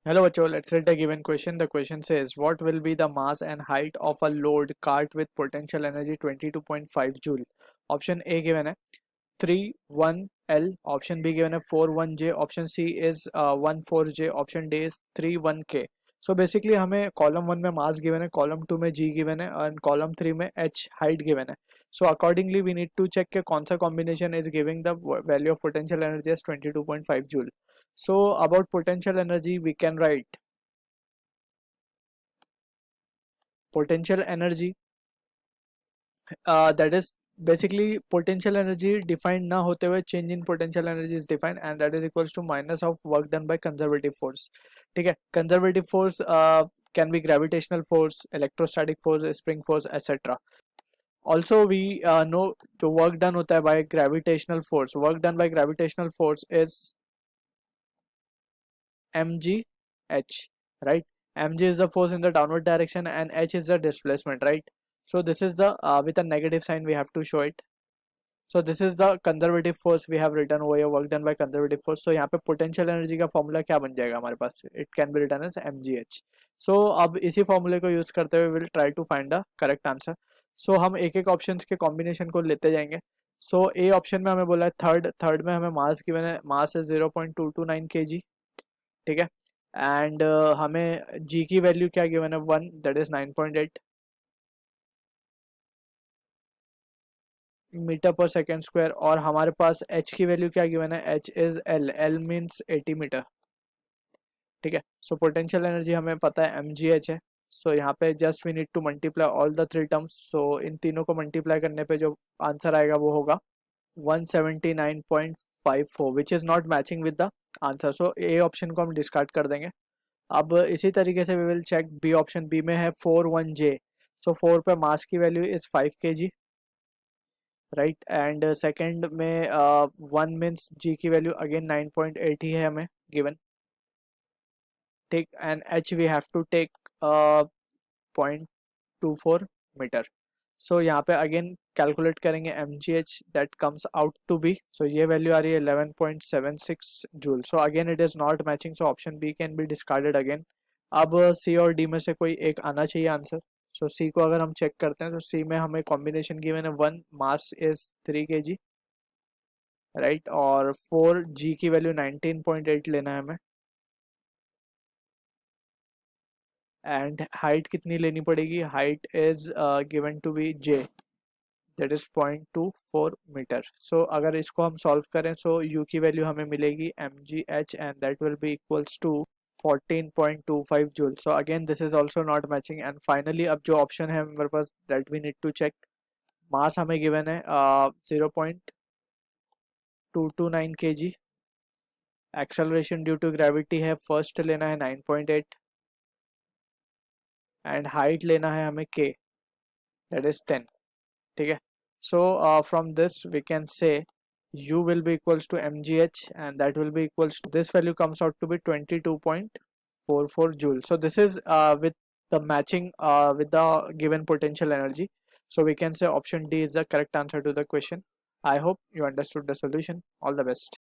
Hello, Bacho. Let's read the given question. The question says, what will be the mass and height of a load cart with potential energy 22.5 joule? Option A given है 31L. Option B given है 41J. Option C is 14J. Option D is 31K. So basically हमें column 1 में mass given है, column 2 में G given है और column 3 में H height given है. So accordingly we need to check कि कौन सा combination is giving the value of potential energy as 22.5 joule. So about potential energy we can write potential energy that is basically potential energy defined ना होते हुए change in potential energy is defined and that is equals to minus of work done by conservative force. ठीक है, conservative force can be gravitational force, electrostatic force, spring force, etc. Also we know the work done होता है by gravitational force. Work done by gravitational force is mgh, right? Mg is the force in the downward direction and h is the displacement, right? So this is the with a negative sign we have to show it. So this is the conservative force we have written over here, work done by conservative force. So यहाँ पे potential energy का formula क्या बन जाएगा हमारे पास? It can be written as mgh. So अब इसी formula को use करते हुए we'll try to find the correct answer. So हम एक एक options के combination को लेते जाएंगे. So A option में हमें बोला है थर्ड में हमें mass given है, mass है 0.229 kg, ठीक है. एंड हमें G की वैल्यू क्या गिवन है 1, that is 9.8 metre per second square. और हमारे पास H की वैल्यू क्या गिवन है, H is L means 80 metre, ठीक है. सो पोटेंशियल एनर्जी हमें पता है mgh है. सो यहाँ पे just we need to multiply all the three terms. So इन तीनों को मल्टीप्लाई करने पे जो आंसर आएगा वो होगा 179.54 which is not matching with the answer. So A option को हम डिस्कार्ड कर देंगे. अब इसी तरीके से we will check B option. B में है 41J. सो 4 पे मास की value is 5 kg, right. And second में 1 मीन्स G की वैल्यू अगेन 9.8 ही है हमें गिवन, ठीक. And H we have to take 0.24 metre. So यहाँ पे अगेन कैलकुलेट करेंगे mgh, that comes out to be. So ये वैल्यू आ रही है 11.76 joule. So again it is not matching, so option B can be discarded again. अब C और D में से कोई एक आना चाहिए आंसर. सो सी को अगर हम चेक करते हैं तो सी में हमें कॉम्बिनेशन गिवन है 1, मास इज 3 kg, राइट. और 4 जी की वैल्यू 19.8 लेना है हमें. एंड हाइट कितनी लेनी पड़ेगी, height is given to be J, that is 0.24 metre. So अगर इसको हम सॉल्व करें सो यू की वैल्यू हमें मिलेगी mgh and that will be equals to 14.25 joule. So again this is also not matching. And finally अब जो option है हमारे पास that we need to check. Mass हमें गिवन है 0.229 kg. Acceleration due to gravity है फर्स्ट लेना है 9.8 एंड हाइट लेना है हमें k, दैट इज 10, ठीक है. So from this we can say u will be equals to mgh and that will be equals to this value comes out to be 22.44 joule. So this is with the matching with the given potential energy. So we can say option D is the correct answer to the question. I hope you understood the solution. All the best.